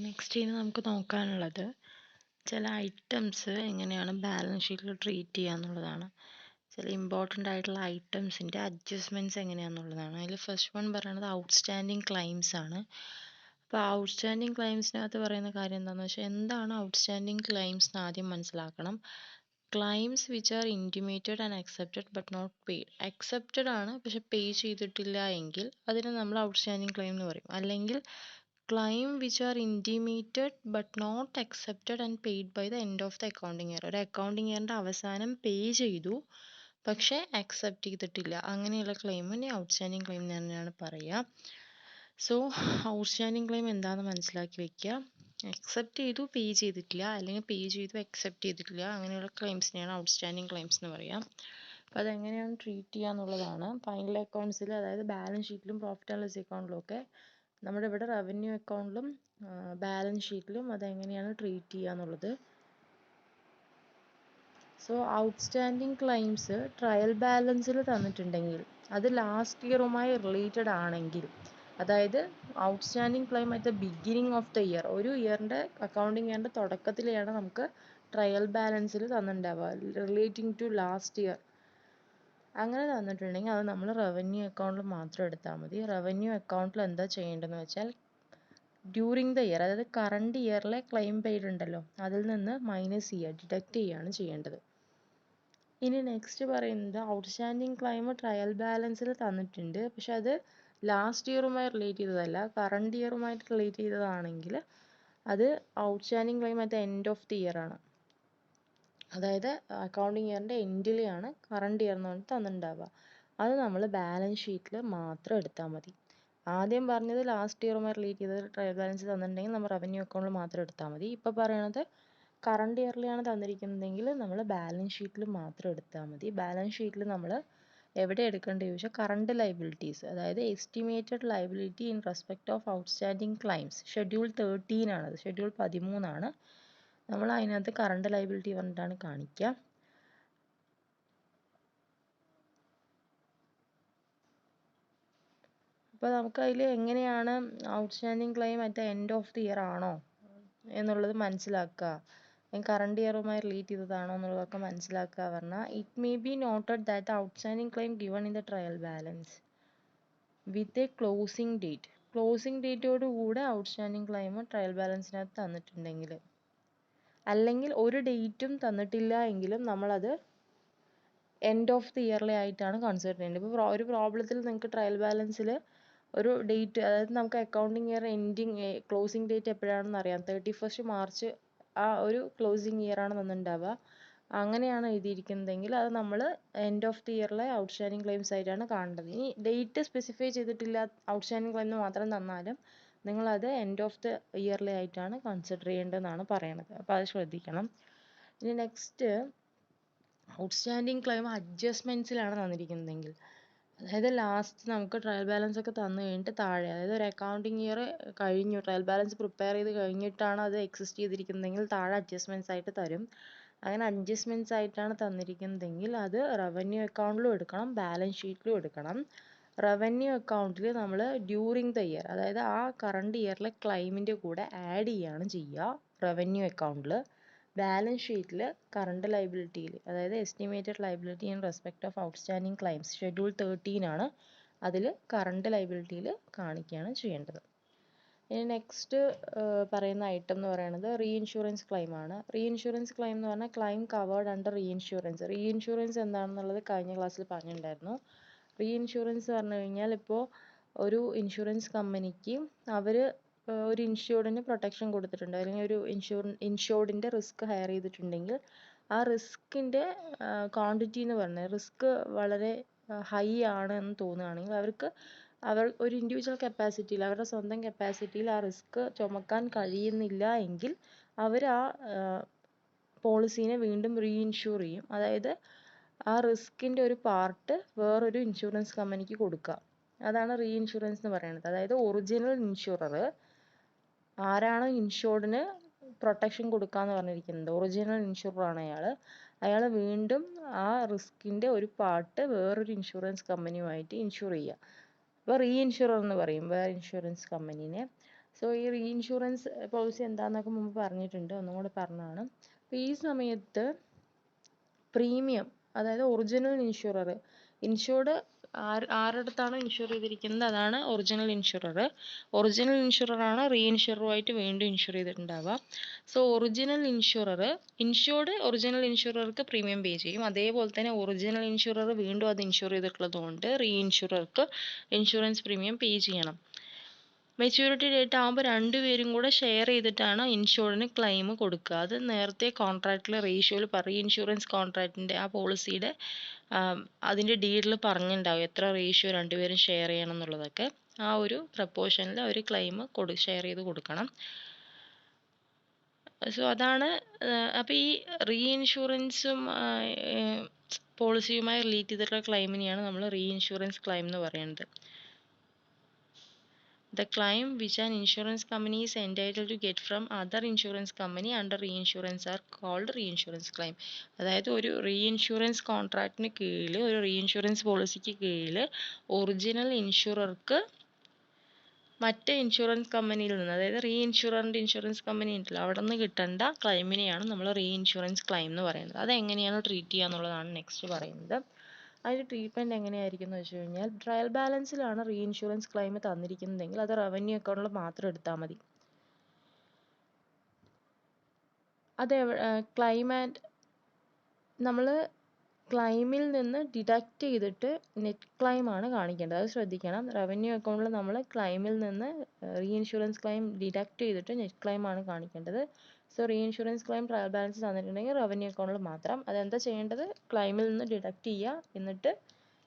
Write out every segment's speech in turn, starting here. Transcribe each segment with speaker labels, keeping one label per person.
Speaker 1: Next ഇനി നമുക്ക് നോക്കാനുള്ളത് ചില ഐറ്റംസ് എങ്ങനെയാണ് ബാലൻസ് ഷീറ്റിൽ ട്രീറ്റ് ചെയ്യുക എന്നുള്ളതാണ്. ചില ഇമ്പോർട്ടൻ്റ് ആയിട്ടുള്ള ഐറ്റംസിൻ്റെ അഡ്ജസ്റ്റ്മെൻറ്റ്സ് എങ്ങനെയാണെന്നുള്ളതാണ്. അതിൽ ഫസ്റ്റ് വൺ പറയുന്നത് ഔട്ട്സ്റ്റാൻഡിങ് ക്ലെയിംസ് ആണ്. അപ്പോൾ ഔട്ട്സ്റ്റാൻഡിങ് ക്ലെയിംസിനകത്ത് പറയുന്ന കാര്യം എന്താണെന്ന് വെച്ചാൽ എന്താണ് ഔട്ട്സ്റ്റാൻഡിങ് ക്ലെയിംസ് എന്ന് ആദ്യം മനസ്സിലാക്കണം. Claims which are intimated and accepted but not paid. Accepted ആണ് പക്ഷെ പേ ചെയ്തിട്ടില്ല എങ്കിൽ അതിന് നമ്മൾ ഔട്ട്സ്റ്റാൻഡിങ് ക്ലെയിം എന്ന് പറയും. അല്ലെങ്കിൽ claim which are intimated but not accepted and paid by the end of the accounting year. ഒരു അക്കൗണ്ടിങ് ഇയറിൻ്റെ അവസാനം പേ ചെയ്തു പക്ഷേ അക്സെപ്റ്റ് ചെയ്തിട്ടില്ല, അങ്ങനെയുള്ള ക്ലെയിമിന് ഔട്ട്സ്റ്റാൻഡിങ് ക്ലെയിം തന്നെയാണ് പറയുക. സോ ഔട്ട്സ്റ്റാൻഡിങ് ക്ലെയിം എന്താണെന്ന് മനസ്സിലാക്കി വെക്കുക. അക്സെപ്റ്റ് ചെയ്തു പേ ചെയ്തിട്ടില്ല, അല്ലെങ്കിൽ പേ ചെയ്തു അക്സെപ്റ്റ് ചെയ്തിട്ടില്ല, അങ്ങനെയുള്ള ക്ലെയിംസിനെയാണ് ഔട്ട്സ്റ്റാൻഡിങ് ക്ലെയിംസ് എന്ന് പറയുക. അപ്പോൾ അതെങ്ങനെയാണ് ട്രീറ്റ് ചെയ്യുക എന്നുള്ളതാണ്. ഫൈനൽ അക്കൗണ്ട്സിൽ, അതായത് ബാലൻസ് ഷീറ്റിലും പ്രോഫിറ്റ് ആൻഡ് ലോസ് അക്കൗണ്ടിലും ഒക്കെ, നമ്മുടെ ഇവിടെ റവന്യൂ അക്കൗണ്ടിലും ബാലൻസ് ഷീറ്റിലും അതെങ്ങനെയാണ് ട്രീറ്റ് ചെയ്യുക എന്നുള്ളത്. സോ ഔട്ട്സ്റ്റാൻഡിങ് ക്ലെയിംസ് ട്രയൽ ബാലൻസിൽ തന്നിട്ടുണ്ടെങ്കിൽ അത് ലാസ്റ്റ് ഇയറുമായി റിലേറ്റഡ് ആണെങ്കിൽ, അതായത് outstanding claim at the beginning of the year, ഒരു ഇയറിൻ്റെ അക്കൗണ്ടിങ് ഇയറിൻ്റെ തുടക്കത്തിലെയാണ് നമുക്ക് ട്രയൽ ബാലൻസിൽ തന്നിട്ടുണ്ടാവുക റിലേറ്റിംഗ് ടു ലാസ്റ്റ് ഇയർ. അങ്ങനെ തന്നിട്ടുണ്ടെങ്കിൽ അത് നമ്മൾ റവന്യൂ അക്കൗണ്ടിൽ മാത്രം എടുത്താൽ മതി. റവന്യൂ അക്കൗണ്ടിൽ എന്താ ചെയ്യേണ്ടതെന്ന് വെച്ചാൽ ഡ്യൂറിങ് ദ ഇയർ, അതായത് കറണ്ട് ഇയറിലെ ക്ലെയിം പെയ്ഡ് ഉണ്ടല്ലോ, അതിൽ നിന്ന് മൈനസ് ചെയ്യുക, ഡിഡക്റ്റ് ചെയ്യുകയാണ് ചെയ്യേണ്ടത്. ഇനി നെക്സ്റ്റ് പറയുന്നത് ഔട്ട്സ്റ്റാൻഡിങ് ക്ലെയിം ട്രയൽ ബാലൻസിൽ തന്നിട്ടുണ്ട് പക്ഷെ അത് ലാസ്റ്റ് ഇയറുമായി റിലേറ്റ് ചെയ്തതല്ല, കറണ്ട് ഇയറുമായിട്ട് റിലേറ്റ് ചെയ്തതാണെങ്കിൽ അത് outstanding claim at the end of the year ആണ്. അതായത് അക്കൗണ്ടിങ് ഇയറിൻ്റെ എൻഡിലെയാണ് കറണ്ട് ഇയർ എന്ന് പറഞ്ഞിട്ട് തന്നിട്ടുണ്ടാവുക. അത് നമ്മൾ ബാലൻസ് ഷീറ്റിൽ മാത്രം എടുത്താൽ മതി. ആദ്യം പറഞ്ഞത് ലാസ്റ്റ് ഇയറുമായി റിലേറ്റ് ചെയ്ത് ട്രയൽ ബാലൻസ് തന്നിട്ടുണ്ടെങ്കിൽ നമ്മൾ റവന്യൂ അക്കൗണ്ടിൽ മാത്രം എടുത്താൽ മതി. ഇപ്പോൾ പറയണത് കറണ്ട് ഇയറിലാണ് തന്നിരിക്കുന്നതെങ്കിൽ നമ്മൾ ബാലൻസ് ഷീറ്റിൽ മാത്രം എടുത്താൽ മതി. ബാലൻസ് ഷീറ്റിൽ നമ്മൾ എവിടെ എടുക്കേണ്ടത് ചോദിച്ചാൽ കറണ്ട് ലയബിലിറ്റീസ്, അതായത് estimated liability in respect of outstanding claims, schedule 13 ആണത്, ഷെഡ്യൂൾ 13 നമ്മൾ അതിനകത്ത് കറണ്ട് ലയബിലിറ്റി പറഞ്ഞിട്ടാണ് കാണിക്കുക. അപ്പോൾ നമുക്ക് അതിൽ എങ്ങനെയാണ് outstanding claim at the end of the year ആണോ എന്നുള്ളത് മനസ്സിലാക്കുക, കറണ്ട് ഇയറുമായി റിലേറ്റ് ചെയ്തതാണോ എന്നുള്ളതൊക്കെ മനസ്സിലാക്കുക പറഞ്ഞാൽ it may be noted that outstanding claim given in the trial balance with a closing date. Closing ഡേറ്റോട് കൂടെ ഔട്ട്സ്റ്റാൻഡിങ് ക്ലെയിം ട്രയൽ ബാലൻസിനകത്ത് തന്നിട്ടുണ്ടെങ്കിൽ, അല്ലെങ്കിൽ ഒരു ഡേറ്റും തന്നിട്ടില്ല എങ്കിലും നമ്മളത് എൻഡ് ഓഫ് ദി ഇയർലി ആയിട്ടാണ് കൺസിഡർ ചെയ്യേണ്ടത്. ഇപ്പോൾ ഒരു പ്രോബ്ലത്തിൽ നിങ്ങൾക്ക് ട്രയൽ ബാലൻസിൽ ഒരു ഡേറ്റ്, അതായത് നമുക്ക് accounting year ending closing date എപ്പോഴാണെന്ന് അറിയാം, 31 മാർച്ച് ആ ഒരു ക്ലോസിംഗ് ഇയർ ആണ് തന്നിട്ടുണ്ടാവുക. അങ്ങനെയാണ് എഴുതിയിരിക്കുന്നതെങ്കിൽ അത് നമ്മൾ എൻഡ് ഓഫ് ദി ഇയറിലെ ഔട്ട്സ്റ്റാൻഡിങ് ക്ലെയിംസ് ആയിട്ടാണ് കാണേണ്ടത്. ഇനി ഡേറ്റ് സ്പെസിഫൈ ചെയ്തിട്ടില്ല ഔട്ട്സ്റ്റാൻഡിങ് ക്ലെയിം മാത്രം തന്നാലും നിങ്ങളത് എൻഡ് ഓഫ് ദി ഇയർലി ആയിട്ടാണ് കൺസിഡർ ചെയ്യേണ്ടതെന്നാണ് പറയണത്. അപ്പോൾ അത് ശ്രദ്ധിക്കണം. ഇനി നെക്സ്റ്റ് ഔട്ട്സ്റ്റാൻഡിങ് ക്ലെയിം അഡ്ജസ്റ്റ്മെൻറ്റ്സിലാണ് തന്നിരിക്കുന്നതെങ്കിൽ, അതായത് ലാസ്റ്റ് നമുക്ക് ട്രയൽ ബാലൻസ് ഒക്കെ തന്നു കഴിഞ്ഞിട്ട് താഴെ, അതായത് ഒരു അക്കൗണ്ടിങ് ഇയർ കഴിഞ്ഞു, ട്രയൽ ബാലൻസ് പ്രിപ്പയർ ചെയ്ത് കഴിഞ്ഞിട്ടാണ് അത് എക്സിസ്റ്റ് ചെയ്തിരിക്കുന്നതെങ്കിൽ താഴെ അഡ്ജസ്റ്റ്മെൻറ്റ്സ് ആയിട്ട് തരും. അങ്ങനെ അഡ്ജസ്റ്റ്മെൻറ്റ്സ് ആയിട്ടാണ് തന്നിരിക്കുന്നതെങ്കിൽ അത് റവന്യൂ അക്കൗണ്ടിലും എടുക്കണം, ബാലൻസ് ഷീറ്റിലും എടുക്കണം. റവന്യൂ അക്കൗണ്ടിൽ നമ്മൾ ഡ്യൂറിങ് ദ ഇയർ, അതായത് ആ കറണ്ട് ഇയറിലെ ക്ലെയിമിൻ്റെ കൂടെ ആഡ് ചെയ്യുകയാണ് ചെയ്യുക റവന്യൂ അക്കൗണ്ടിൽ. ബാലൻസ് ഷീറ്റിൽ കറണ്ട് ലയബിലിറ്റിയിൽ, അതായത് estimated liability in respect of outstanding claims, schedule 13 അതിൽ കറണ്ട് ലയബിലിറ്റിയിൽ കാണിക്കുകയാണ് ചെയ്യേണ്ടത്. ഇനി നെക്സ്റ്റ് പറയുന്ന ഐറ്റം എന്ന് പറയുന്നത് റീഇൻഷുറൻസ് ക്ലെയിം ആണ്. റീഇൻഷുറൻസ് ക്ലെയിം എന്ന് പറഞ്ഞാൽ claim covered under reinsurance. Reinsurance എന്താണെന്നുള്ളത് കഴിഞ്ഞ ക്ലാസ്സിൽ പറഞ്ഞിട്ടുണ്ടായിരുന്നു. റീഇൻഷുറൻസ് പറഞ്ഞു കഴിഞ്ഞാൽ ഇപ്പോൾ ഒരു ഇൻഷുറൻസ് കമ്പനിക്ക് അവർ ഒരു ഇൻഷ്യൂർഡിന് പ്രൊട്ടക്ഷൻ കൊടുത്തിട്ടുണ്ട്, അല്ലെങ്കിൽ ഒരു ഇൻഷ്യൂർഡിൻ്റെ റിസ്ക് ഹയർ ചെയ്തിട്ടുണ്ടെങ്കിൽ ആ റിസ്കിൻ്റെ ക്വാണ്ടിറ്റി എന്ന് പറഞ്ഞാൽ റിസ്ക് വളരെ ഹൈ ആണ് എന്ന് തോന്നുകയാണെങ്കിൽ അവർ ഒരു ഇൻഡിവിജ്വൽ കപ്പാസിറ്റിയിൽ, അവരുടെ സ്വന്തം കപ്പാസിറ്റിയിൽ ആ റിസ്ക് ചുമക്കാൻ കഴിയുന്നില്ല എങ്കിൽ അവർ ആ പോളിസീനെ വീണ്ടും റീഇൻഷൂർ ചെയ്യും. അതായത് ആ റിസ്കിൻ്റെ ഒരു പാർട്ട് വേറൊരു ഇൻഷുറൻസ് കമ്പനിക്ക് കൊടുക്കുക, അതാണ് റീഇൻഷുറൻസ് എന്ന് പറയുന്നത്. അതായത് ഒറിജിനൽ ഇൻഷുറർ ആരാണ് ഇൻഷുർഡിന് പ്രൊട്ടക്ഷൻ കൊടുക്കാന്ന് പറഞ്ഞിരിക്കുന്നത്, ഒറിജിനൽ ഇൻഷുറാണ് അയാൾ വീണ്ടും ആ റിസ്കിൻ്റെ ഒരു പാർട്ട് വേറൊരു ഇൻഷുറൻസ് കമ്പനിയുമായിട്ട് ഇൻഷുർ ചെയ്യുക. അപ്പോൾ റീഇൻഷുറർ എന്ന് പറയും വേറെ ഇൻഷുറൻസ് കമ്പനീനെ. സോ ഈ റീഇൻഷുറൻസ് പോളിസി എന്താണെന്നൊക്കെ മുമ്പ് പറഞ്ഞിട്ടുണ്ട്, ഒന്നും കൂടെ പറഞ്ഞതാണ്. അപ്പോൾ ഈ സമയത്ത് പ്രീമിയം, അതായത് ഒറിജിനൽ ഇൻഷുർഡ് ആരടുത്താണോ ഇൻഷുർ ചെയ്തിരിക്കുന്നത് അതാണ് ഒറിജിനൽ ഇൻഷുറർ. ഒറിജിനൽ ഇൻഷുററാണ് റീഇൻഷുറുമായിട്ട് വീണ്ടും ഇൻഷുർ ചെയ്തിട്ടുണ്ടാവുക. സോ ഒറിജിനൽ ഇൻഷുർഡ് ഒറിജിനൽ ഇൻഷുറർക്ക് പ്രീമിയം പേ ചെയ്യും. അതേപോലെ തന്നെ ഒറിജിനൽ ഇൻഷുറർ വീണ്ടും അത് ഇൻഷുർ ചെയ്തിട്ടുള്ളത് കൊണ്ട് റീഇൻഷുറർക്ക് ഇൻഷുറൻസ് പ്രീമിയം പേ ചെയ്യണം. മെച്യൂരിറ്റി ഡേറ്റ് ആകുമ്പോൾ രണ്ടുപേരും കൂടെ ഷെയർ ചെയ്തിട്ടാണ് ഇൻഷുറിന് ക്ലെയിം കൊടുക്കുക. അത് നേരത്തെ കോൺട്രാക്റ്റിലെ റേഷ്യോയിൽ ഇൻഷുറൻസ് കോൺട്രാക്റ്റിൻ്റെ ആ പോളിസിയുടെ അതിൻ്റെ ഡീഡിൽ പറഞ്ഞിട്ടുണ്ടാവും എത്ര റേഷ്യോ രണ്ടുപേരും ഷെയർ ചെയ്യണം എന്നുള്ളതൊക്കെ. ആ ഒരു പ്രപ്പോർഷനിൽ അവർ ക്ലെയിം ഷെയർ ചെയ്ത് കൊടുക്കണം. സോ അതാണ്. അപ്പോൾ ഈ റീഇൻഷുറൻസും പോളിസിയുമായി റിലേറ്റ് ചെയ്തിട്ടുള്ള ക്ലെയിമിനെയാണ് നമ്മൾ റീഇൻഷുറൻസ് ക്ലെയിം എന്ന് പറയുന്നത്. The claim which an insurance company is entitled to get from other insurance company under reinsurance are called reinsurance claim. അതായത് ഒരു റീഇൻഷുറൻസ് കോൺട്രാക്റ്റിന് കീഴിൽ, ഒരു റീഇൻഷുറൻസ് പോളിസിക്ക് കീഴിൽ ഒറിജിനൽ ഇൻഷുറർക്ക് മറ്റേ ഇൻഷുറൻസ് കമ്പനിയിൽ നിന്ന്, അതായത് റീഇൻഷുററിൻ്റെ ഇൻഷുറൻസ് കമ്പനി ഉണ്ടല്ലോ, അവിടെ നിന്ന് കിട്ടേണ്ട ക്ലെയിമിനെയാണ് നമ്മൾ റീഇൻഷുറൻസ് ക്ലെയിം എന്ന് പറയുന്നത്. അതെങ്ങനെയാണ് ട്രീറ്റ് ചെയ്യുക എന്നുള്ളതാണ് നെക്സ്റ്റ് പറയുന്നത്. അതിൻ്റെ ട്രീറ്റ്മെൻറ്റ് എങ്ങനെയായിരിക്കും എന്ന് വെച്ച് കഴിഞ്ഞാൽ, ട്രയൽ ബാലൻസിലാണ് റീഇൻഷുറൻസ് ക്ലെയിം തന്നിരിക്കുന്നതെങ്കിൽ അത് റവന്യൂ അക്കൗണ്ടിൽ മാത്രം എടുത്താൽ മതി. അത് നമ്മൾ ക്ലെയിമിൽ നിന്ന് ഡിഡക്റ്റ് ചെയ്തിട്ട് നെറ്റ് ക്ലെയിം ആണ് കാണിക്കേണ്ടത്. അത് ശ്രദ്ധിക്കണം. റവന്യൂ അക്കൗണ്ടിൽ നമ്മൾ ക്ലെയിമിൽ നിന്ന് റീഇൻഷുറൻസ് ക്ലെയിം ഡിഡക്റ്റ് ചെയ്തിട്ട് നെറ്റ് ക്ലെയിം ആണ് കാണിക്കേണ്ടത്. So reinsurance claim trial balance തന്നിട്ടുണ്ടെങ്കിൽ റവന്യൂ അക്കൗണ്ടിൽ മാത്രം. അതെന്താ ചെയ്യേണ്ടത്? ക്ലെയിമിൽ നിന്ന് ഡിഡക്റ്റ് ചെയ്യുക, എന്നിട്ട്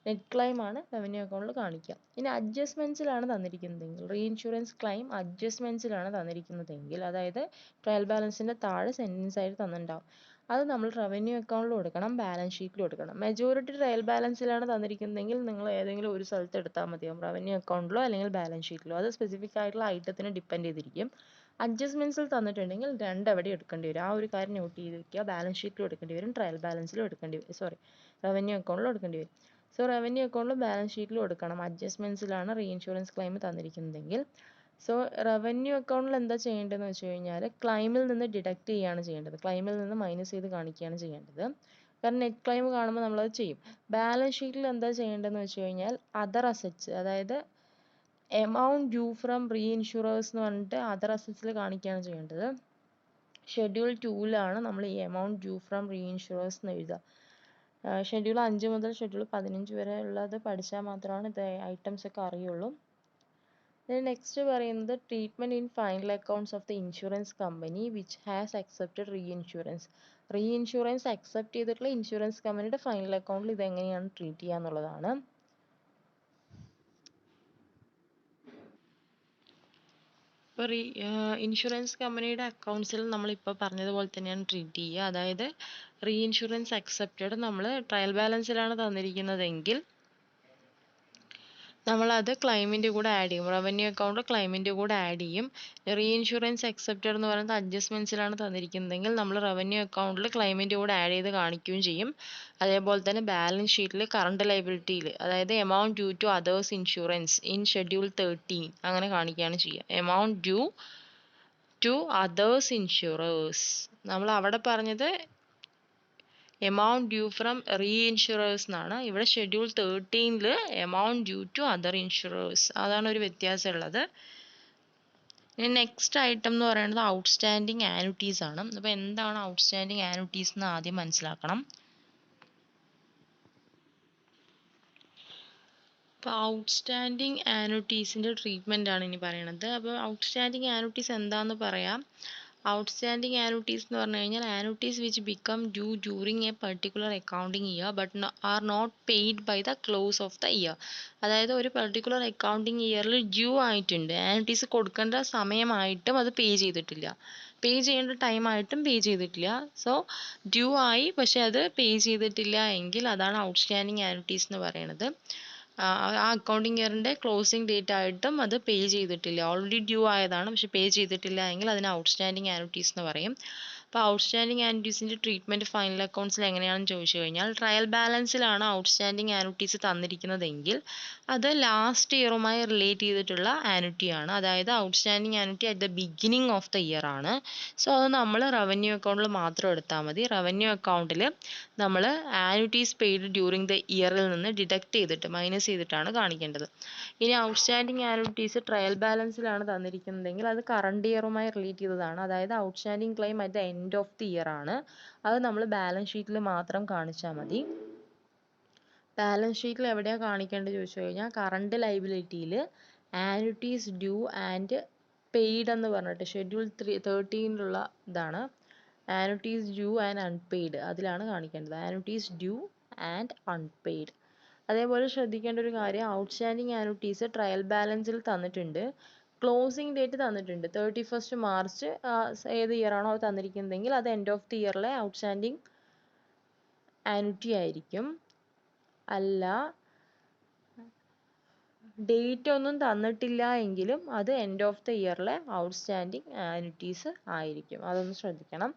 Speaker 1: നെറ്റ് ക്ലെയിം ആണ് റവന്യൂ അക്കൗണ്ടിൽ കാണിക്കുക. ഇനി അഡ്ജസ്റ്റ്മെൻറ്റ്സിലാണ് തന്നിരിക്കുന്നതെങ്കിൽ, റീഇൻഷുറൻസ് ക്ലെയിം അഡ്ജസ്റ്റ്മെൻറ്റ്സിലാണ് തന്നിരിക്കുന്നതെങ്കിൽ, അതായത് ട്രയൽ ബാലൻസിൻ്റെ താഴെ സെൻറ്റൻസ് ആയിട്ട് തന്നിട്ടുണ്ടാവും, അത് നമ്മൾ റവന്യൂ അക്കൗണ്ടിൽ കൊടുക്കണം, ബാലൻസ് ഷീറ്റിൽ കൊടുക്കണം. മെജോറിറ്റി ട്രയൽ ബാലൻസിലാണ് തന്നിരിക്കുന്നതെങ്കിൽ നിങ്ങൾ ഏതെങ്കിലും ഒരു സ്ഥലത്ത് എടുത്താൽ മതിയാവും, റവന്യൂ അക്കൗണ്ടിലോ അല്ലെങ്കിൽ ബാലൻസ് ഷീറ്റിലോ. അത് സ്പെസിഫിക് ആയിട്ടുള്ള ഐറ്റത്തിന് ഡിപ്പെൻഡ് ചെയ്തിരിക്കും. അഡ്ജസ്റ്റ്മെൻറ്റ്സിൽ തന്നിട്ടുണ്ടെങ്കിൽ രണ്ടെവിടെ എടുക്കേണ്ടി വരും. ആ ഒരു കാര്യം നോട്ട് ചെയ്ത് വെക്കുക. ബാലൻസ് ഷീറ്റിലും എടുക്കേണ്ടി വരും, ട്രയൽ ബാലൻസിലും റവന്യൂ അക്കൗണ്ടിലും എടുക്കേണ്ടി വരും. സോ റവന്യൂ അക്കൗണ്ടിലും ബാലൻസ് ഷീറ്റിലും എടുക്കണം. അഡ്ജസ്റ്റ്മെൻറ്റ്സിലാണ് റീഇൻഷുറൻസ് ക്ലെയിം തന്നിരിക്കുന്നതെങ്കിൽ. സോ റവന്യൂ അക്കൗണ്ടിൽ എന്താ ചെയ്യേണ്ടതെന്ന് വെച്ച് കഴിഞ്ഞാൽ, ക്ലെയിമിൽ നിന്ന് ഡിഡക്റ്റ് ചെയ്യുകയാണ് ചെയ്യേണ്ടത്, ക്ലെയിമിൽ നിന്ന് മൈനസ് ചെയ്ത് കാണിക്കുകയാണ് ചെയ്യേണ്ടത്. കാരണം നെറ്റ് ക്ലെയിം കാണുമ്പോൾ നമ്മളത് ചെയ്യും. ബാലൻസ് ഷീറ്റിൽ എന്താ ചെയ്യേണ്ടതെന്ന് വെച്ച് കഴിഞ്ഞാൽ, അതർ അസറ്റ്സ്, അതായത് എമൗണ്ട് ഡ്യൂ ഫ്രം റീഇൻഷുറേഴ്സ് എന്ന് പറഞ്ഞിട്ട് അതർ അസറ്റ്സിൽ കാണിക്കുകയാണ് ചെയ്യേണ്ടത്. ഷെഡ്യൂൾ 2-ലാണ് നമ്മൾ ഈ എമൗണ്ട് ഡ്യൂ ഫ്രം റീഇൻഷുറേഴ്സ് എന്ന് എഴുതുക. ഷെഡ്യൂൾ 5 മുതൽ ഷെഡ്യൂൾ 15 വരെ ഉള്ളത് പഠിച്ചാൽ മാത്രമാണ് ഇത് ഐറ്റംസ് ഒക്കെ അറിയുള്ളൂ. നെക്സ്റ്റ് പറയുന്നത് treatment in final accounts of the insurance company which has accepted reinsurance. Reinsurance accept ചെയ്തിട്ടുള്ള ഇൻഷുറൻസ് കമ്പനിയുടെ ഫൈനൽ അക്കൗണ്ടിൽ ഇതെങ്ങനെയാണ് ട്രീറ്റ് ചെയ്യുക എന്നുള്ളതാണ്. ഇപ്പോൾ ഇൻഷുറൻസ് കമ്പനിയുടെ അക്കൗണ്ട്സിൽ നമ്മളിപ്പോൾ പറഞ്ഞതുപോലെ തന്നെയാണ് ട്രീറ്റ് ചെയ്യുക. അതായത് റീഇൻഷുറൻസ് അക്സെപ്റ്റഡ് നമ്മൾ ട്രയൽ ബാലൻസിലാണ് തന്നിരിക്കുന്നതെങ്കിൽ നമ്മളത് ക്ലെയിമിൻ്റെ കൂടെ ആഡ് ചെയ്യും, റവന്യൂ അക്കൗണ്ട് ക്ലെയിമിൻ്റെ കൂടെ ആഡ് ചെയ്യും. റീഇൻഷുറൻസ് അക്സെപ്റ്റഡ് എന്ന് പറയുന്നത് അഡ്ജസ്റ്റ്മെൻറ്റ്സിലാണ് തന്നിരിക്കുന്നതെങ്കിൽ നമ്മൾ റവന്യൂ അക്കൗണ്ടിൽ ക്ലെയിമിൻ്റെ കൂടെ ആഡ് ചെയ്ത് കാണിക്കുകയും ചെയ്യും. അതേപോലെ തന്നെ ബാലൻസ് ഷീറ്റിൽ കറണ്ട് ലയബിലിറ്റിയിൽ, അതായത് amount due to others insurance in schedule 13 അങ്ങനെ കാണിക്കുകയാണ് ചെയ്യുക. Amount due to others insurers, നമ്മൾ അവിടെ പറഞ്ഞത് എമൗണ്ട് ഡ്യൂ ഫ്രം റീഇൻഷുറേഴ്സ് എന്നാണ്. ഇവിടെ ഷെഡ്യൂൾ 13-ൽ amount due to other insurers, അതാണ് ഒരു വ്യത്യാസം ഉള്ളത്. ഇനി നെക്സ്റ്റ് ഐറ്റം എന്ന് പറയുന്നത് ഔട്ട്സ്റ്റാൻഡിങ് ആനുറ്റീസ് ആണ്. അപ്പോൾ എന്താണ് ഔട്ട്സ്റ്റാൻഡിങ് ആനുറ്റീസ് എന്ന് ആദ്യം മനസ്സിലാക്കണം. അപ്പോൾ ഔട്ട്സ്റ്റാൻഡിങ് ആനുറ്റീസിൻ്റെ ട്രീറ്റ്മെൻ്റ് ആണ് ഇനി പറയുന്നത്. അപ്പോൾ ഔട്ട്സ്റ്റാൻഡിങ് ആനുറ്റീസ് എന്താണെന്ന് പറയാം. ഔട്ട്സ്റ്റാൻഡിങ് ആനുറ്റീസ് എന്ന് പറഞ്ഞു കഴിഞ്ഞാൽ annuities which become due during a particular accounting year but are not paid by the close of the year. അതായത് ഒരു പെർട്ടിക്കുലർ അക്കൗണ്ടിങ് ഇയറിൽ ഡ്യൂ ആയിട്ടുണ്ട്, ആനുറ്റീസ് കൊടുക്കേണ്ട സമയമായിട്ടും അത് പേ ചെയ്തിട്ടില്ല, പേ ചെയ്യേണ്ട ടൈമായിട്ടും പേ ചെയ്തിട്ടില്ല. സോ ഡ്യൂ ആയി പക്ഷെ അത് പേ ചെയ്തിട്ടില്ല എങ്കിൽ അതാണ് ഔട്ട്സ്റ്റാൻഡിങ് ആനുറ്റീസ് എന്ന് പറയുന്നത്. ആ അക്കൗണ്ടിങ് ഇയറിൻ്റെ ക്ലോസിംഗ് ഡേറ്റ് ആയിട്ടും അത് പേ ചെയ്തിട്ടില്ല, ഓൾറെഡി ഡ്യൂ ആയതാണ് പക്ഷെ പേ ചെയ്തിട്ടില്ല എങ്കിൽ അതിന് ഔട്ട്സ്റ്റാൻഡിങ് ആനുറ്റീസ് എന്ന് പറയും. അപ്പോൾ ഔട്ട്സ്റ്റാൻഡിങ് ആനുറ്റീസിൻ്റെ ട്രീറ്റ്മെൻറ്റ് ഫൈനൽ അക്കൗണ്ട്സിൽ എങ്ങനെയാണെന്ന് ചോദിച്ചു കഴിഞ്ഞാൽ ട്രയൽ ബാലൻസിലാണ് ഔട്ട്സ്റ്റാൻഡിങ് ആനുറ്റീസ് തന്നിരിക്കുന്നതെങ്കിൽ അത് ലാസ്റ്റ് ഇയറുമായി റിലേറ്റ് ചെയ്തിട്ടുള്ള ആനുറ്റിയാണ്. അതായത് outstanding annuity at the beginning of the year ആണ്. സോ അത് നമ്മൾ റവന്യൂ അക്കൗണ്ടിൽ മാത്രം എടുത്താൽ മതി. റവന്യൂ അക്കൗണ്ടിൽ നമ്മൾ ആനുറ്റീസ് പെയ്ഡ് ഡ്യൂറിങ് ദ ഇയറിൽ നിന്ന് ഡിഡക്റ്റ് ചെയ്തിട്ട് മൈനസ് ചെയ്തിട്ടാണ് കാണിക്കേണ്ടത്. ഇനി ഔട്ട്സ്റ്റാൻഡിങ് ആനുറ്റീസ് ട്രയൽ ബാലൻസിലാണ് തന്നിരിക്കുന്നതെങ്കിൽ അത് കറണ്ട് ഇയറുമായി റിലേറ്റ് ചെയ്തതാണ്. അതായത് outstanding claim at the end of the year ആണ്. അത് നമ്മൾ ബാലൻസ് ഷീറ്റിൽ മാത്രം കാണിച്ചാൽ മതി. ബാലൻസ് ഷീറ്റിൽ എവിടെയാണ് കാണിക്കേണ്ടത് ചോദിച്ചു കഴിഞ്ഞാൽ കറണ്ട് ലൈബിലിറ്റിയിൽ ആനുറ്റീസ് ഡ്യൂ ആൻഡ് പെയ്ഡ് എന്ന് പറഞ്ഞിട്ട് ഷെഡ്യൂൾ 13 ഇതാണ് ആനുറ്റീസ് ഡ്യൂ ആൻഡ് അൺപെയ്ഡ്, അതിലാണ് കാണിക്കേണ്ടത്. Annuities due and unpaid. അതേപോലെ ശ്രദ്ധിക്കേണ്ട ഒരു കാര്യം, ഔട്ട്സ്റ്റാൻഡിങ് ആനുറ്റീസ് ട്രയൽ ബാലൻസിൽ തന്നിട്ടുണ്ട്, ക്ലോസിംഗ് ഡേറ്റ് തന്നിട്ടുണ്ട് 31 മാർച്ച് ഏത് ഇയർ ആണോ അത് തന്നിരിക്കുന്നതെങ്കിൽ അത് എൻഡ് ഓഫ് ദി ഇയറിലെ ഔട്ട്സ്റ്റാൻഡിങ് ആനുറ്റി ആയിരിക്കും. അല്ല ഡേറ്റ് ഒന്നും തന്നിട്ടില്ല എങ്കിലും അത് എൻഡ് ഓഫ് ദ ഇയറിലെ ഔട്ട്സ്റ്റാൻഡിങ് ആനുറ്റീസ് ആയിരിക്കും. അതൊന്ന് ശ്രദ്ധിക്കണം.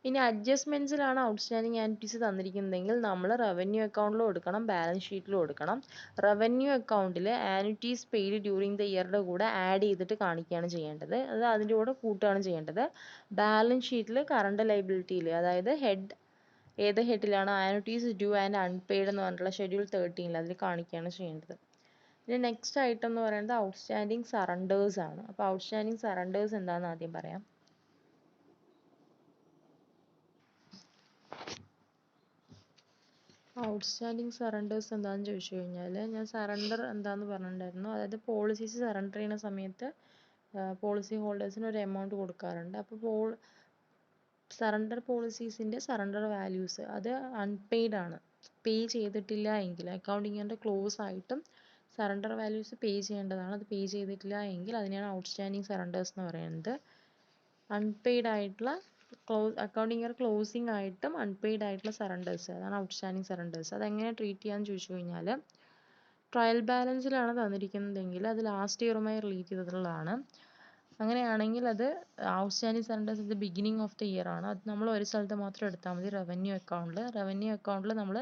Speaker 1: ഇനി അഡ്ജസ്റ്റ്മെൻറ്റ്സിലാണ് ഔട്ട്സ്റ്റാൻഡിങ് ആനുറ്റീസ് തന്നിരിക്കുന്നതെങ്കിൽ നമ്മൾ റവന്യൂ അക്കൗണ്ടിലും കൊടുക്കണം, ബാലൻസ് ഷീറ്റിലും കൊടുക്കണം. റവന്യൂ അക്കൗണ്ടിൽ ആനുറ്റീസ് പെയ്ഡ് ഡ്യൂറിങ് ദ ഇയറുടെ കൂടെ ആഡ് ചെയ്തിട്ട് കാണിക്കുകയാണ് ചെയ്യേണ്ടത്. അത് അതിൻ്റെ കൂടെ കൂട്ടുകയാണ് ചെയ്യേണ്ടത്. ബാലൻസ് ഷീറ്റിൽ കറണ്ട് ലൈബിലിറ്റിയിൽ, അതായത് ഏത് ഹെഡിലാണ് ആനുറ്റീസ് ഡ്യൂ ആൻഡ് അൺപെയ്ഡ് എന്ന് പറഞ്ഞിട്ടുള്ള ഷെഡ്യൂൾ 13 അതിൽ കാണിക്കുകയാണ് ചെയ്യേണ്ടത്. ഇനി നെക്സ്റ്റ് ഐറ്റം എന്ന് പറയുന്നത് ഔട്ട്സ്റ്റാൻഡിങ് സറണ്ടേഴ്സ് ആണ്. അപ്പോൾ ഔട്ട്സ്റ്റാൻഡിങ് സറണ്ടേഴ്സ് എന്താണെന്ന് ആദ്യം പറയാം. ഔട്ട്സ്റ്റാൻഡിങ് സറണ്ടേഴ്സ് എന്താണെന്ന് ചോദിച്ചു കഴിഞ്ഞാൽ ഞാൻ സറണ്ടർ എന്താണെന്ന് പറഞ്ഞിട്ടുണ്ടായിരുന്നു. അതായത് പോളിസീസ് സറണ്ടർ ചെയ്യുന്ന സമയത്ത് പോളിസി ഹോൾഡേഴ്സിന് ഒരു എമൗണ്ട് കൊടുക്കാറുണ്ട്. അപ്പോൾ സറണ്ടർ പോളിസീസിൻ്റെ സറണ്ടർ വാല്യൂസ് അത് അൺപെയ്ഡ് ആണ്, പേ ചെയ്തിട്ടില്ല എങ്കിൽ അക്കൗണ്ടിങ്ങിൻ്റെ ക്ലോസ് ആയിട്ടും സറണ്ടർ വാല്യൂസ് പേ ചെയ്യേണ്ടതാണ്. അത് പേ ചെയ്തിട്ടില്ല എങ്കിൽ അതിനെയാണ് ഔട്ട്സ്റ്റാൻഡിങ് സറണ്ടേഴ്സ് എന്ന് പറയുന്നത്. അൺപെയ്ഡ് ആയിട്ടുള്ള അക്കൗണ്ടിങ് ഇയർ ക്ലോസിംഗ് ആയിട്ടും അൺപെയ്ഡ് ആയിട്ടുള്ള സറണ്ടേഴ്സ്, അതാണ് ഔട്ട്സ്റ്റാൻഡിങ് സറണ്ടേഴ്സ്. അതെങ്ങനെ ട്രീറ്റ് ചെയ്യാന്ന് ചോദിച്ചു കഴിഞ്ഞാൽ ട്രയൽ ബാലൻസിലാണ് തന്നിരിക്കുന്നതെങ്കിൽ അത് ലാസ്റ്റ് ഇയറുമായി റിലേറ്റ് ചെയ്തിട്ടുള്ളതാണ്. അങ്ങനെയാണെങ്കിൽ അത് outstanding surrenders at the beginning of the year ആണ്. അത് നമ്മൾ ഒരു സ്ഥലത്ത് മാത്രം എടുത്താൽ മതി, റവന്യൂ അക്കൗണ്ടിൽ. റവന്യൂ അക്കൗണ്ടിൽ നമ്മൾ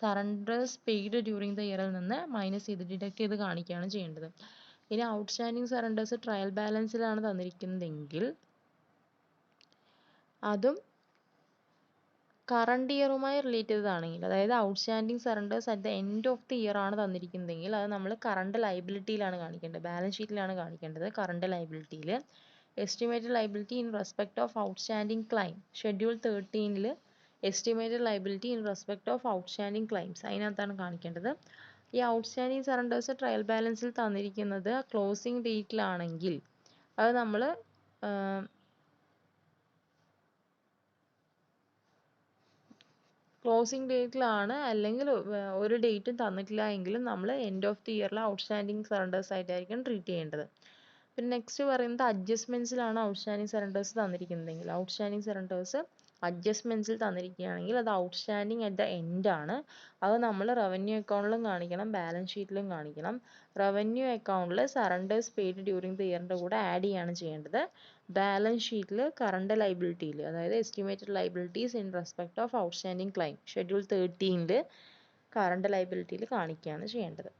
Speaker 1: സറണ്ടേഴ്സ് പെയ്ഡ് ഡ്യൂറിങ് ദ ഇയറിൽ നിന്ന് മൈനസ് ചെയ്ത് ഡിഡക്റ്റ് ചെയ്ത് കാണിക്കുകയാണ് ചെയ്യേണ്ടത്. ഇനി ഔട്ട്സ്റ്റാൻഡിങ് സറണ്ടേഴ്സ് ട്രയൽ ബാലൻസിലാണ് തന്നിരിക്കുന്നതെങ്കിൽ അതും കറണ്ട് ഇയറുമായി റിലേറ്റ് ചെയ്തതാണെങ്കിൽ, അതായത് outstanding surrenders at the end of the year ആണ് തന്നിരിക്കുന്നതെങ്കിൽ അത് നമ്മൾ കറണ്ട് ലൈബിലിറ്റിയിലാണ് കാണിക്കേണ്ടത്, ബാലൻസ് ഷീറ്റിലാണ് കാണിക്കേണ്ടത്. കറണ്ട് ലൈബിലിറ്റിയിൽ estimated liability in respect of outstanding claim schedule 13 estimated liability in respect of outstanding claims അതിനകത്താണ് കാണിക്കേണ്ടത്. ഈ ഔട്ട്സ്റ്റാൻഡിങ് സറണ്ടേഴ്സ് ട്രയൽ ബാലൻസിൽ തന്നിരിക്കുന്നത് ക്ലോസിംഗ് ഡേറ്റിലാണെങ്കിൽ അത് നമ്മൾ ക്ലോസിംഗ് ഡേറ്റിലാണ്, അല്ലെങ്കിൽ ഒരു ഡേറ്റും തന്നിട്ടില്ല എങ്കിലും നമ്മൾ എൻഡ് ഓഫ് ദി ഇയറിലെ ഔട്ട്സ്റ്റാൻഡിങ് സറണ്ടേഴ്സ് ആയിട്ടായിരിക്കും ട്രീറ്റ് ചെയ്യേണ്ടത്. പിന്നെ നെക്സ്റ്റ് പറയുന്നത് അഡ്ജസ്റ്റ്മെൻറ്റ്സിലാണ് ഔട്ട്സ്റ്റാൻഡിങ് സറണ്ടേഴ്സ് തന്നിരിക്കുന്നതെങ്കിൽ ഔട്ട്സ്റ്റാൻഡിങ് സറണ്ടേഴ്സ് അഡ്ജസ്റ്റ്മെൻറ്റ്സിൽ തന്നിരിക്കുകയാണെങ്കിൽ അത് ഔട്ട്സ്റ്റാൻഡിങ് അറ്റ് ദ എൻഡ് ആണ്. അത് നമ്മൾ റവന്യൂ അക്കൗണ്ടിലും കാണിക്കണം, ബാലൻസ് ഷീറ്റിലും കാണിക്കണം. റവന്യൂ അക്കൗണ്ടിൽ സറണ്ടേഴ്സ് പെയ്ഡ് ഡ്യൂറിങ് ദ ഇയറിൻ്റെ കൂടെ ആഡ് ചെയ്യാണ് ചെയ്യേണ്ടത്. ബാലൻസ് ഷീറ്റിൽ കറണ്ട് ലൈബിലിറ്റിയിൽ, അതായത് estimated liabilities in respect of outstanding claim schedule 13 current ലൈബിലിറ്റിയിൽ കാണിക്കുകയാണ് ചെയ്യേണ്ടത്.